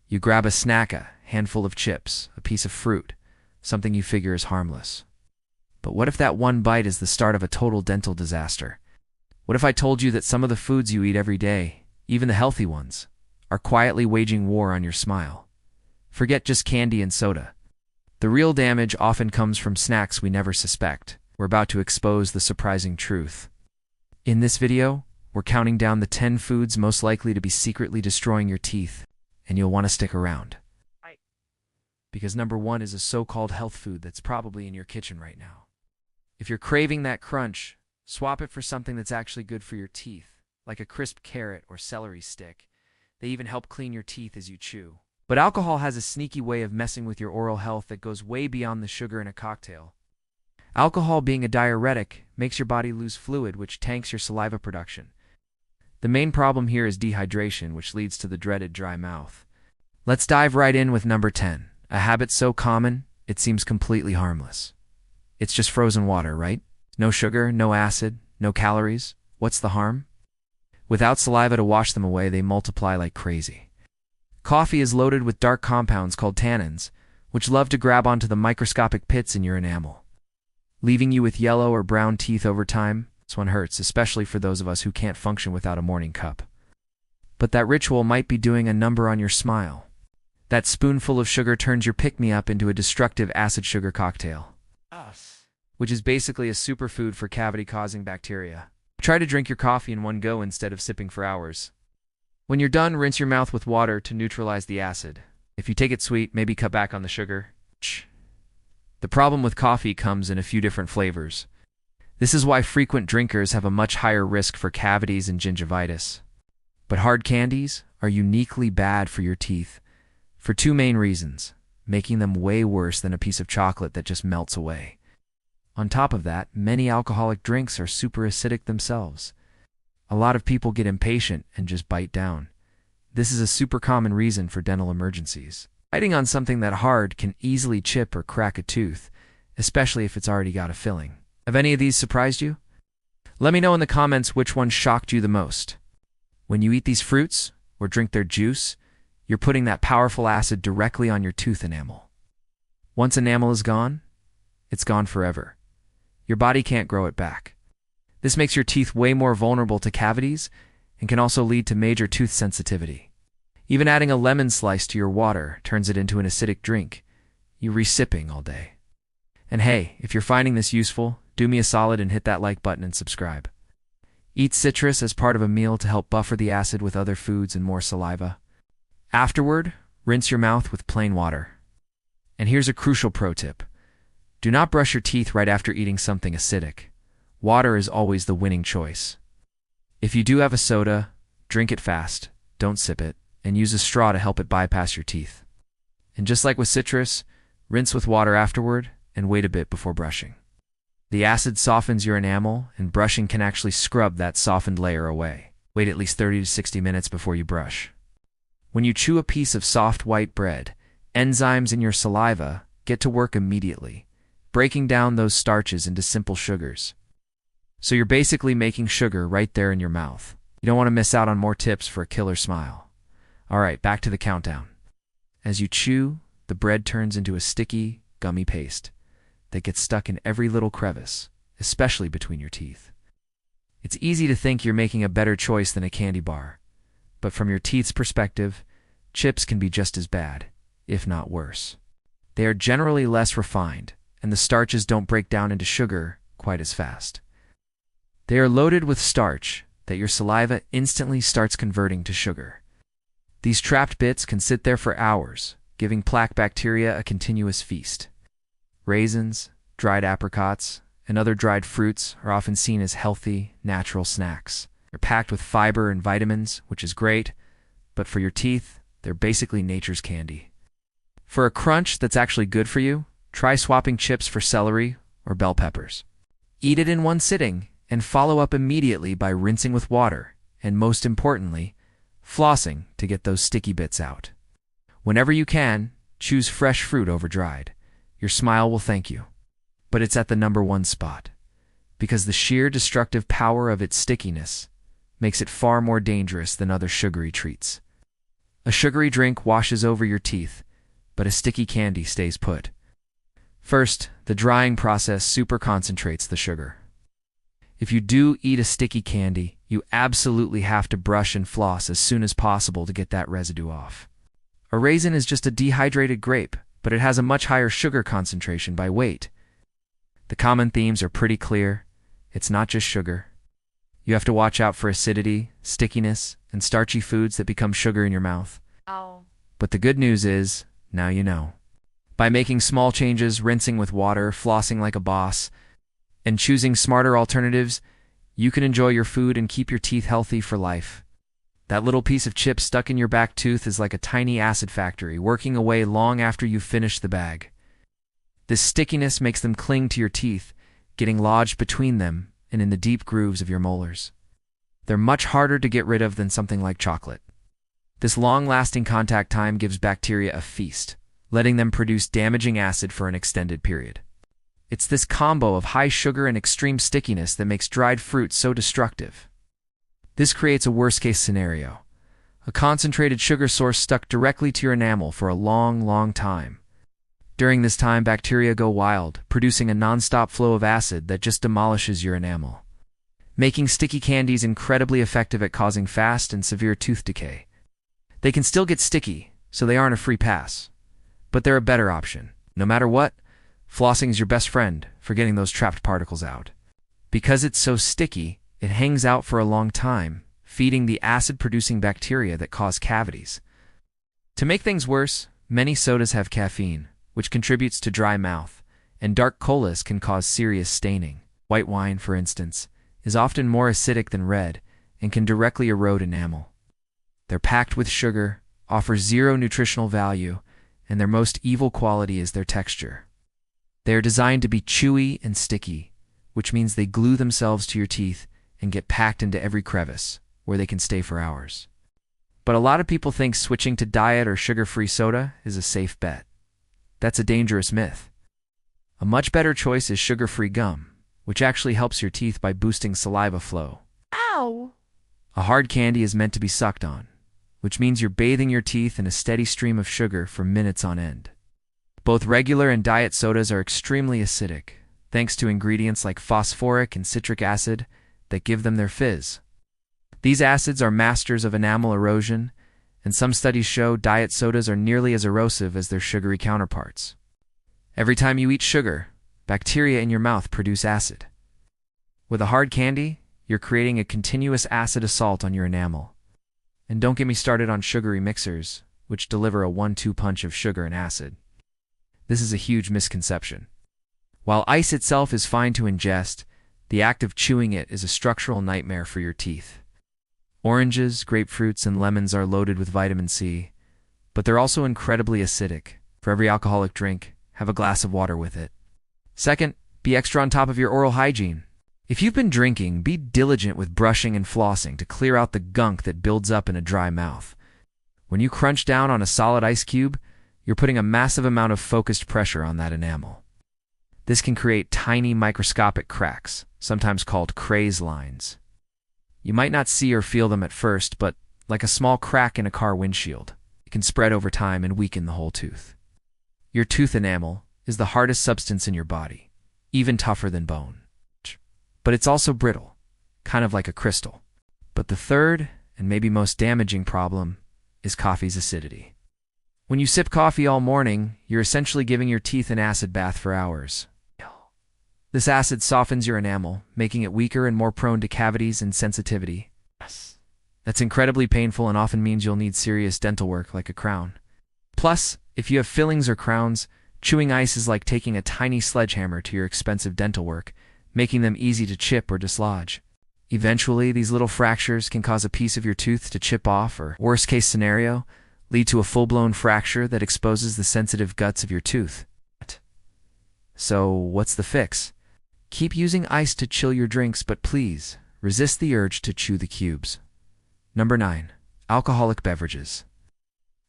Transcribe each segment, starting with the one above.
You grab a snack, a handful of chips, a piece of fruit, something you figure is harmless. But what if that one bite is the start of a total dental disaster? What if I told you that some of the foods you eat every day, even the healthy ones, are quietly waging war on your smile? Forget just candy and soda. The real damage often comes from snacks we never suspect. We're about to expose the surprising truth. In this video, we're counting down the 10 foods most likely to be secretly destroying your teeth, and you'll want to stick around. Because number 1 is a so-called health food that's probably in your kitchen right now. If you're craving that crunch, swap it for something that's actually good for your teeth, like a crisp carrot or celery stick. They even help clean your teeth as you chew. But alcohol has a sneaky way of messing with your oral health that goes way beyond the sugar in a cocktail. Alcohol, being a diuretic, makes your body lose fluid, which tanks your saliva production. The main problem here is dehydration, which leads to the dreaded dry mouth. Let's dive right in with number 10, a habit so common, it seems completely harmless. It's just frozen water, right? No sugar, no acid, no calories. What's the harm? Without saliva to wash them away, they multiply like crazy. Coffee is loaded with dark compounds called tannins, which love to grab onto the microscopic pits in your enamel, leaving you with yellow or brown teeth over time. This one hurts, especially for those of us who can't function without a morning cup. But that ritual might be doing a number on your smile. That spoonful of sugar turns your pick-me-up into a destructive acid sugar cocktail, which is basically a superfood for cavity-causing bacteria. Try to drink your coffee in one go instead of sipping for hours. When you're done, rinse your mouth with water to neutralize the acid. If you take it sweet, maybe cut back on the sugar. The problem with coffee comes in a few different flavors. This is why frequent drinkers have a much higher risk for cavities and gingivitis. But hard candies are uniquely bad for your teeth for 2 main reasons, making them way worse than a piece of chocolate that just melts away. On top of that, many alcoholic drinks are super acidic themselves. A lot of people get impatient and just bite down. This is a super common reason for dental emergencies. Biting on something that hard can easily chip or crack a tooth, especially if it's already got a filling. Have any of these surprised you? Let me know in the comments which one shocked you the most. When you eat these fruits or drink their juice, you're putting that powerful acid directly on your tooth enamel. Once enamel is gone, it's gone forever. Your body can't grow it back. This makes your teeth way more vulnerable to cavities and can also lead to major tooth sensitivity. Even adding a lemon slice to your water turns it into an acidic drink. You re-sipping all day. And hey, if you're finding this useful, do me a solid and hit that like button and subscribe. Eat citrus as part of a meal to help buffer the acid with other foods and more saliva. Afterward, rinse your mouth with plain water. And here's a crucial pro tip. Do not brush your teeth right after eating something acidic. Water is always the winning choice. If you do have a soda, drink it fast, don't sip it, and use a straw to help it bypass your teeth. And just like with citrus, rinse with water afterward and wait a bit before brushing. The acid softens your enamel, and brushing can actually scrub that softened layer away. Wait at least 30 to 60 minutes before you brush. When you chew a piece of soft white bread, enzymes in your saliva get to work immediately, breaking down those starches into simple sugars. So you're basically making sugar right there in your mouth. You don't want to miss out on more tips for a killer smile. Alright, back to the countdown. As you chew, the bread turns into a sticky, gummy paste that gets stuck in every little crevice, especially between your teeth. It's easy to think you're making a better choice than a candy bar, but from your teeth's perspective, chips can be just as bad, if not worse. They are generally less refined, and the starches don't break down into sugar quite as fast. They are loaded with starch that your saliva instantly starts converting to sugar. These trapped bits can sit there for hours, giving plaque bacteria a continuous feast. Raisins, dried apricots, and other dried fruits are often seen as healthy, natural snacks. They're packed with fiber and vitamins, which is great, but for your teeth, they're basically nature's candy. For a crunch that's actually good for you, try swapping chips for celery or bell peppers. Eat it in one sitting, and follow up immediately by rinsing with water, and most importantly, flossing to get those sticky bits out. Whenever you can, choose fresh fruit over dried. Your smile will thank you. But it's at the number 1 spot, because the sheer destructive power of its stickiness makes it far more dangerous than other sugary treats. A sugary drink washes over your teeth, but a sticky candy stays put. First, the drying process super concentrates the sugar. If you do eat a sticky candy, you absolutely have to brush and floss as soon as possible to get that residue off. A raisin is just a dehydrated grape, but it has a much higher sugar concentration by weight. The common themes are pretty clear. It's not just sugar. You have to watch out for acidity, stickiness, and starchy foods that become sugar in your mouth. Oh. But the good news is, now you know. By making small changes, rinsing with water, flossing like a boss, and choosing smarter alternatives, you can enjoy your food and keep your teeth healthy for life. That little piece of chip stuck in your back tooth is like a tiny acid factory working away long after you've finished the bag. This stickiness makes them cling to your teeth, getting lodged between them and in the deep grooves of your molars. They're much harder to get rid of than something like chocolate. This long-lasting contact time gives bacteria a feast, letting them produce damaging acid for an extended period. It's this combo of high sugar and extreme stickiness that makes dried fruit so destructive. This creates a worst-case scenario. A concentrated sugar source stuck directly to your enamel for a long, long time. During this time, bacteria go wild, producing a non-stop flow of acid that just demolishes your enamel, making sticky candies incredibly effective at causing fast and severe tooth decay. They can still get sticky, so they aren't a free pass. But they're a better option. No matter what, flossing is your best friend for getting those trapped particles out. Because it's so sticky, it hangs out for a long time, feeding the acid-producing bacteria that cause cavities. To make things worse, many sodas have caffeine, which contributes to dry mouth, and dark colas can cause serious staining. White wine, for instance, is often more acidic than red and can directly erode enamel. They're packed with sugar, offer zero nutritional value, and their most evil quality is their texture. They are designed to be chewy and sticky, which means they glue themselves to your teeth and get packed into every crevice, where they can stay for hours. But a lot of people think switching to diet or sugar-free soda is a safe bet. That's a dangerous myth. A much better choice is sugar-free gum, which actually helps your teeth by boosting saliva flow. Ow! A hard candy is meant to be sucked on, which means you're bathing your teeth in a steady stream of sugar for minutes on end. Both regular and diet sodas are extremely acidic, thanks to ingredients like phosphoric and citric acid that give them their fizz. These acids are masters of enamel erosion, and some studies show diet sodas are nearly as erosive as their sugary counterparts. Every time you eat sugar, bacteria in your mouth produce acid. With a hard candy, you're creating a continuous acid assault on your enamel. And don't get me started on sugary mixers, which deliver a 1-2 punch of sugar and acid. This is a huge misconception. While ice itself is fine to ingest, the act of chewing it is a structural nightmare for your teeth. Oranges, grapefruits, and lemons are loaded with vitamin C, but they're also incredibly acidic. For every alcoholic drink, have a glass of water with it. Second, be extra on top of your oral hygiene. If you've been drinking, be diligent with brushing and flossing to clear out the gunk that builds up in a dry mouth. When you crunch down on a solid ice cube, you're putting a massive amount of focused pressure on that enamel. This can create tiny microscopic cracks, sometimes called craze lines. You might not see or feel them at first, but like a small crack in a car windshield, it can spread over time and weaken the whole tooth. Your tooth enamel is the hardest substance in your body, even tougher than bone. But it's also brittle, kind of like a crystal. But the third, and maybe most damaging problem, is coffee's acidity. When you sip coffee all morning, you're essentially giving your teeth an acid bath for hours. This acid softens your enamel, making it weaker and more prone to cavities and sensitivity. That's incredibly painful and often means you'll need serious dental work like a crown. Plus, if you have fillings or crowns, chewing ice is like taking a tiny sledgehammer to your expensive dental work, making them easy to chip or dislodge. Eventually, these little fractures can cause a piece of your tooth to chip off or, worst case scenario, lead to a full-blown fracture that exposes the sensitive guts of your tooth. So, what's the fix? Keep using ice to chill your drinks, but please, resist the urge to chew the cubes. Number 9. Alcoholic beverages.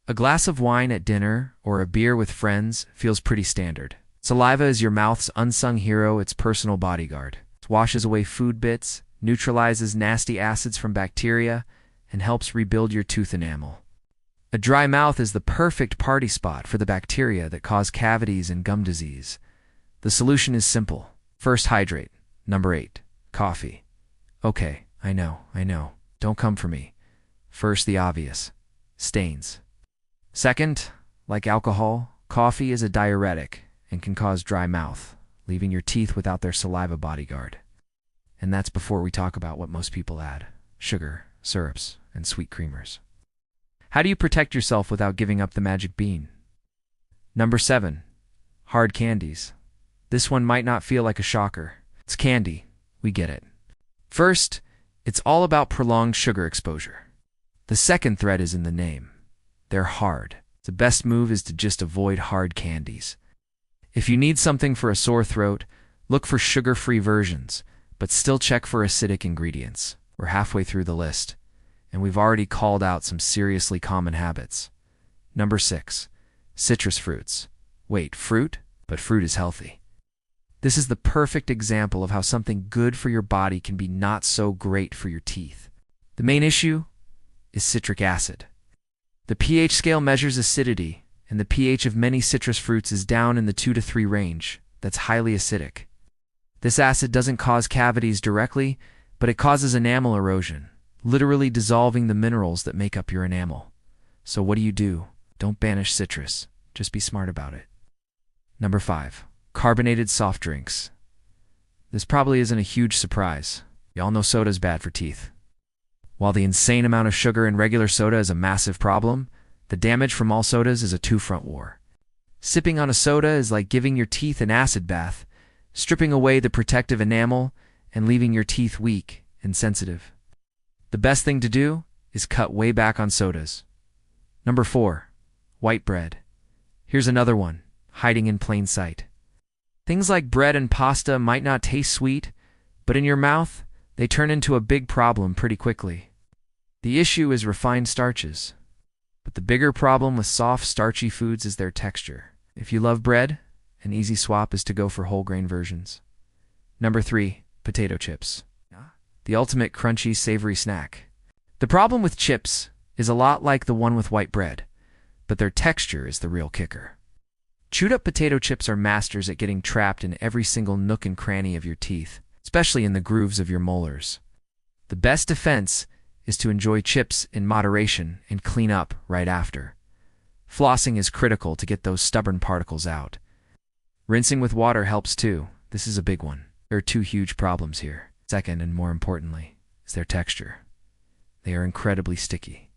A glass of wine at dinner or a beer with friends feels pretty standard. Saliva is your mouth's unsung hero, its personal bodyguard. It washes away food bits, neutralizes nasty acids from bacteria, and helps rebuild your tooth enamel. A dry mouth is the perfect party spot for the bacteria that cause cavities and gum disease. The solution is simple. First, hydrate. Number 8, coffee. Okay, I know. Don't come for me. First, the obvious. Stains. Second, like alcohol, coffee is a diuretic and can cause dry mouth, leaving your teeth without their saliva bodyguard. And that's before we talk about what most people add: sugar, syrups, and sweet creamers. How do you protect yourself without giving up the magic bean? Number 7, hard candies. This one might not feel like a shocker. It's candy. We get it. First, it's all about prolonged sugar exposure. The second thread is in the name. They're hard. The best move is to just avoid hard candies. If you need something for a sore throat, look for sugar-free versions, but still check for acidic ingredients. We're halfway through the list, and we've already called out some seriously common habits. Number 6, citrus fruits. Wait, fruit? But fruit is healthy. This is the perfect example of how something good for your body can be not so great for your teeth. The main issue is citric acid. The pH scale measures acidity, and the pH of many citrus fruits is down in the 2 to 3 range. That's highly acidic. This acid doesn't cause cavities directly, but it causes enamel erosion, literally dissolving the minerals that make up your enamel. So what do? Don't banish citrus. Just be smart about it. Number 5, carbonated soft drinks. This probably isn't a huge surprise. Y'all know soda's bad for teeth. While the insane amount of sugar in regular soda is a massive problem, the damage from all sodas is a two-front war. Sipping on a soda is like giving your teeth an acid bath, stripping away the protective enamel and leaving your teeth weak and sensitive. The best thing to do is cut way back on sodas. Number 4, white bread. Here's another one, hiding in plain sight. Things like bread and pasta might not taste sweet, but in your mouth, they turn into a big problem pretty quickly. The issue is refined starches. But the bigger problem with soft, starchy foods is their texture. If you love bread, an easy swap is to go for whole grain versions. Number 3, potato chips. The ultimate crunchy, savory snack. The problem with chips is a lot like the one with white bread, but their texture is the real kicker. Chewed up potato chips are masters at getting trapped in every single nook and cranny of your teeth, especially in the grooves of your molars. The best defense is to enjoy chips in moderation and clean up right after. Flossing is critical to get those stubborn particles out. Rinsing with water helps too. This is a big one. There are 2 huge problems here. Second, and more importantly, is their texture. They are incredibly sticky.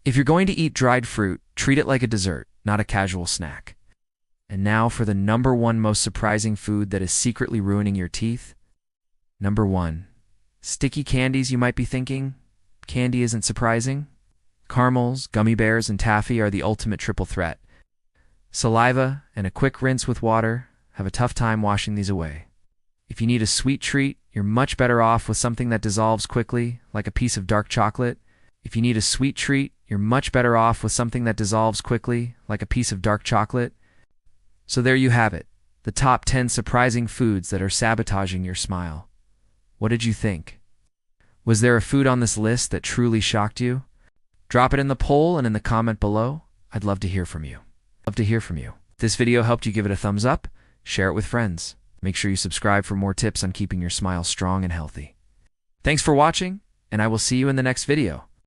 If you're going to eat dried fruit, treat it like a dessert, not a casual snack. And now for the number 1 most surprising food that is secretly ruining your teeth. Number 1, sticky candies. You might be thinking, candy isn't surprising? Caramels, gummy bears, and taffy are the ultimate triple threat. Saliva and a quick rinse with water have a tough time washing these away. If you need a sweet treat, you're much better off with something that dissolves quickly, like a piece of dark chocolate. So there you have it, the top 10 surprising foods that are sabotaging your smile. What did you think? Was there a food on this list that truly shocked you? Drop it in the poll and in the comment below. I'd love to hear from you. If this video helped you, give it a thumbs up, share it with friends. Make sure you subscribe for more tips on keeping your smile strong and healthy. Thanks for watching, and I will see you in the next video.